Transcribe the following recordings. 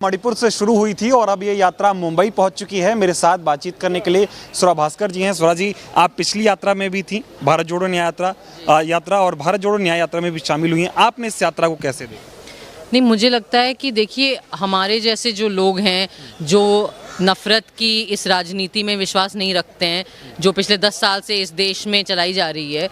मणिपुर से शुरू हुई थी और अब ये यात्रा मुंबई पहुंच चुकी है। मेरे साथ बातचीत करने के लिए सुरा भास्कर जी हैं। सुरा जी, आप पिछली यात्रा में भी थी, भारत जोड़ो न्याय यात्रा और भारत जोड़ो न्याय यात्रा में भी शामिल हुई हैं। आपने इस यात्रा को कैसे देखा? नहीं, मुझे लगता है कि देखिए, हमारे जैसे जो लोग हैं जो नफ़रत की इस राजनीति में विश्वास नहीं रखते हैं, जो पिछले 10 साल से इस देश में चलाई जा रही है,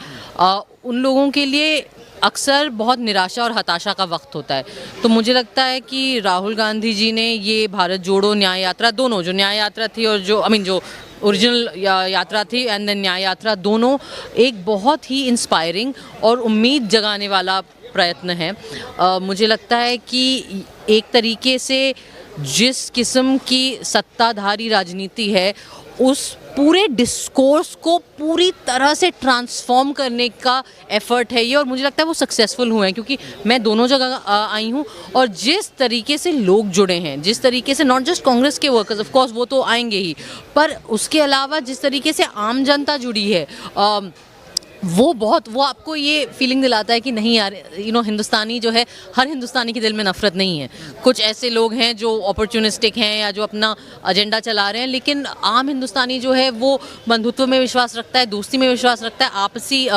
उन लोगों के लिए अक्सर बहुत निराशा और हताशा का वक्त होता है। तो मुझे लगता है कि राहुल गांधी जी ने ये भारत जोड़ो न्याय यात्रा, दोनों, जो न्याय यात्रा थी और जो जो ओरिजिनल यात्रा थी एंड देन न्याय यात्रा, दोनों एक बहुत ही इंस्पायरिंग और उम्मीद जगाने वाला प्रयत्न है। मुझे लगता है कि एक तरीके से जिस किस्म की सत्ताधारी राजनीति है, उस पूरे डिस्कोर्स को पूरी तरह से ट्रांसफॉर्म करने का एफर्ट है ये, और मुझे लगता है वो सक्सेसफुल हुए हैं, क्योंकि मैं दोनों जगह आई हूँ और जिस तरीके से लोग जुड़े हैं, जिस तरीके से नॉट जस्ट कांग्रेस के वर्कर्स, ऑफ कोर्स वो तो आएंगे ही, पर उसके अलावा जिस तरीके से आम जनता जुड़ी है, वो आपको ये फीलिंग दिलाता है कि नहीं यार, हिंदुस्तानी जो है, हर हिंदुस्तानी के दिल में नफरत नहीं है। कुछ ऐसे लोग हैं जो अपॉर्चुनिस्टिक हैं या जो अपना एजेंडा चला रहे हैं, लेकिन आम हिंदुस्तानी जो है वो बंधुत्व में विश्वास रखता है, दोस्ती में विश्वास रखता है, आपसी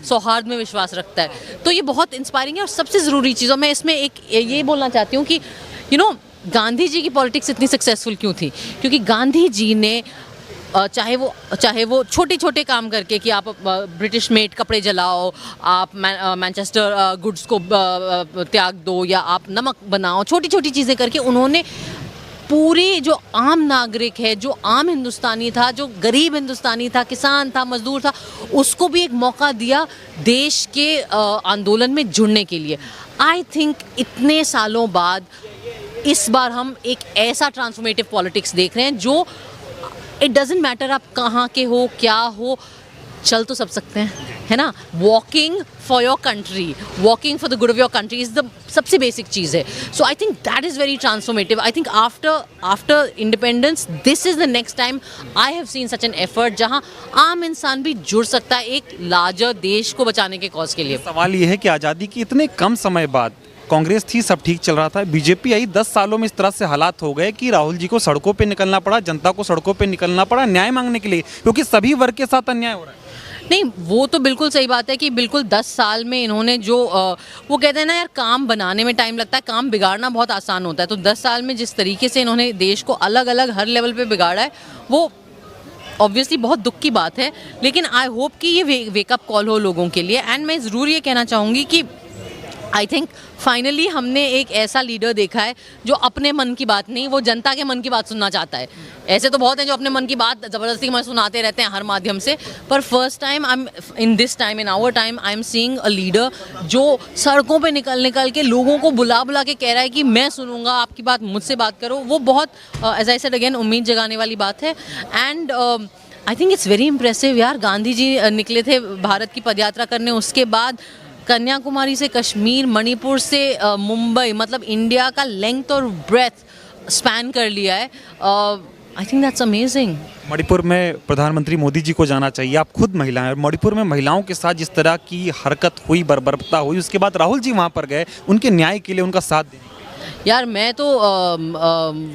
सौहार्द में विश्वास रखता है। तो ये बहुत इंस्पायरिंग है। और सबसे ज़रूरी चीज़, और मैं इसमें एक ये बोलना चाहती हूँ कि गांधी जी की पॉलिटिक्स इतनी सक्सेसफुल क्यों थी? क्योंकि गांधी जी ने चाहे वो छोटे छोटे काम करके कि आप ब्रिटिश मेड कपड़े जलाओ, आप मैनचेस्टर गुड्स को त्याग दो, या आप नमक बनाओ, छोटी छोटी चीज़ें करके उन्होंने पूरी जो आम नागरिक है, जो आम हिंदुस्तानी था, जो गरीब हिंदुस्तानी था, किसान था, मजदूर था, उसको भी एक मौका दिया देश के आंदोलन में जुड़ने के लिए। आई थिंक इतने सालों बाद इस बार हम एक ऐसा ट्रांसफॉर्मेटिव पॉलिटिक्स देख रहे हैं जो इट डजेंट मैटर आप कहाँ के हो, क्या हो, चल तो सब सकते हैं, है ना। Walking for your country, walking for the good of your country is the सबसे बेसिक चीज़ है। So I think that is very transformative. I think after independence this is the next time I have seen such an effort जहाँ आम इंसान भी जुड़ सकता है एक लार्जर देश को बचाने के कॉज के लिए। सवाल ये है कि आज़ादी के इतने कम समय बाद कांग्रेस थी, सब ठीक चल रहा था, बीजेपी आई, 10 सालों में इस तरह से हालात हो गए कि राहुल जी को सड़कों पे निकलना पड़ा, जनता को सड़कों पे निकलना पड़ा न्याय मांगने के लिए, क्योंकि सभी वर्ग के साथ अन्याय हो रहा है। नहीं, वो तो बिल्कुल सही बात है कि बिल्कुल 10 साल में इन्होंने जो वो कहते हैं ना यार, काम बनाने में टाइम लगता है, काम बिगाड़ना बहुत आसान होता है। तो 10 साल में जिस तरीके से इन्होंने देश को अलग अलग हर लेवल पे बिगाड़ा है, वो ऑब्वियसली बहुत दुख की बात है। लेकिन आई होप कि ये वेकअप कॉल हो लोगों के लिए। एंड मैं ज़रूर ये कहना चाहूँगी कि आई थिंक फाइनली हमने एक ऐसा लीडर देखा है जो अपने मन की बात नहीं, वो जनता के मन की बात सुनना चाहता है। ऐसे तो बहुत हैं जो अपने मन की बात ज़बरदस्ती में सुनाते रहते हैं हर माध्यम से, पर first time in our time I am seeing a leader जो सड़कों पे निकल के लोगों को बुला के कह रहा है कि मैं सुनूंगा आपकी बात, मुझसे बात करो। वो बहुत एज आई सेड अगेन उम्मीद जगाने वाली बात है। And I think it's very impressive यार। गांधी जी निकले थे भारत की पदयात्रा करने, उसके बाद कन्याकुमारी से कश्मीर, मणिपुर से मुंबई, मतलब इंडिया का लेंथ और ब्रेथ स्पैन कर लिया है। I think that's amazing. Manipur में प्रधानमंत्री मोदी जी को जाना चाहिए। आप खुद महिला हैं और मणिपुर में महिलाओं के साथ जिस तरह की हरकत हुई, बर्बरता हुई, उसके बाद राहुल जी वहाँ पर गए उनके न्याय के लिए, उनका साथ देने। यार मैं तो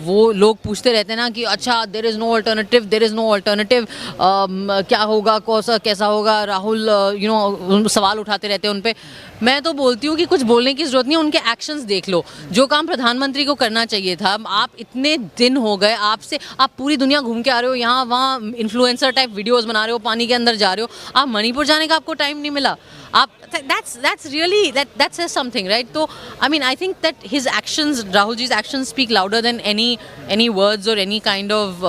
वो लोग पूछते रहते हैं ना कि अच्छा देयर इज़ नो अल्टरनेटिव, क्या होगा, कैसा होगा, राहुल सवाल उठाते रहते हैं उन पे। मैं तो बोलती हूँ कि कुछ बोलने की ज़रूरत नहीं है, उनके एक्शंस देख लो। जो काम प्रधानमंत्री को करना चाहिए था, आप इतने दिन हो गए, आप पूरी दुनिया घूम के आ रहे हो, यहाँ वहाँ इन्फ्लुएंसर टाइप वीडियोस बना रहे हो, पानी के अंदर जा रहे हो, आप मणिपुर जाने का आपको टाइम नहीं मिला। आप that's really that says something, right? तो I mean I think that his actions, Rahul ji's actions speak louder than any words or any kind of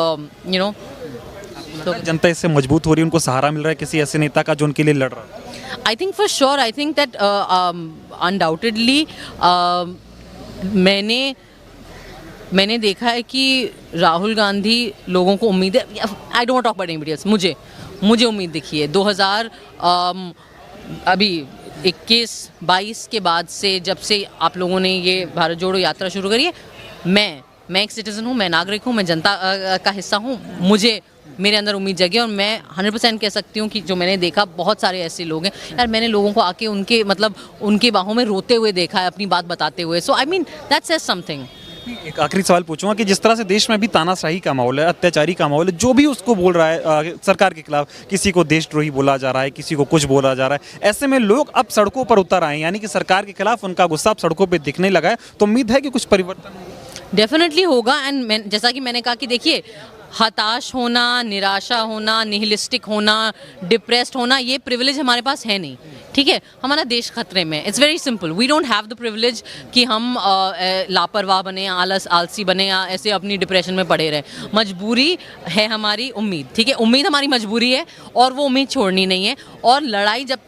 तो जनता इससे मजबूत हो रही है, उनको सहारा मिल रहा है किसी ऐसे नेता का जो उनके लिए लड़ रहा है। I think for sure, I think that undoubtedly मैंने देखा है कि राहुल गांधी लोगों को उम्मीद है। I don't talk about anybody else, मुझे उम्मीद दिखी है 2000 अभी 21-22 के बाद से, जब से आप लोगों ने ये भारत जोड़ो यात्रा शुरू करी है, मैं एक सिटीज़न हूँ, मैं नागरिक हूँ, मैं जनता का हिस्सा हूँ। मेरे अंदर उम्मीद जगी और मैं 100% कह सकती हूँ कि जो मैंने देखा, बहुत सारे ऐसे लोग हैं यार, मैंने लोगों को आके उनके बाहों में रोते हुए देखा है, अपनी बात बताते हुए। So I mean that says something. एक आखिरी सवाल पूछूंगा कि जिस तरह से देश में अभी तानाशाही का माहौल है, अत्याचारी का माहौल है, जो भी उसको बोल रहा है सरकार के खिलाफ, किसी को देशद्रोही बोला जा रहा है, किसी को कुछ बोला जा रहा है, ऐसे में लोग अब सड़कों पर उतर आए हैं, यानी कि सरकार के खिलाफ उनका गुस्सा अब सड़कों पर दिखने लगा है, तो उम्मीद है कि कुछ परिवर्तन होगा। डेफिनेटली होगा। एंड जैसा कि मैंने कहा कि देखिए, हताश होना, निराशा होना, निहिलिस्टिक होना, डिप्रेस्ड होना, ये प्रिविलेज हमारे पास है नहीं। ठीक है, हमारा देश खतरे में। It's very simple, we don't have the privilege कि हम लापरवाह बने, आलसी बने या ऐसे अपनी डिप्रेशन में पड़े रहे। मजबूरी है हमारी उम्मीद, ठीक है, उम्मीद हमारी मजबूरी है और वो उम्मीद छोड़नी नहीं है। और लड़ाई जब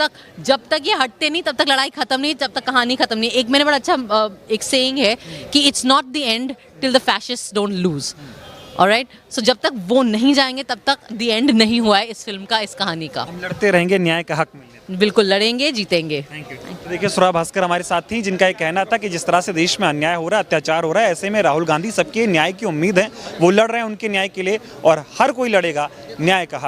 तक ये हटते नहीं, तब तक लड़ाई खत्म नहीं, जब तक कहानी खत्म नहीं। एक मैंने बड़ा अच्छा एक सेइंग है कि it's not the end till the fascist don't lose. Alright, so जब तक वो नहीं जाएंगे तब तक द एंड नहीं हुआ है इस फिल्म का, इस कहानी का। हम लड़ते रहेंगे न्याय का हक मिलने। बिल्कुल लड़ेंगे, जीतेंगे। Thank you. तो देखिए, सुरा भास्कर हमारे साथ थी, जिनका ये कहना था कि जिस तरह से देश में अन्याय हो रहा है, अत्याचार हो रहा है, ऐसे में राहुल गांधी सबके न्याय की उम्मीद है, वो लड़ रहे हैं उनके न्याय के लिए, और हर कोई लड़ेगा न्याय का हक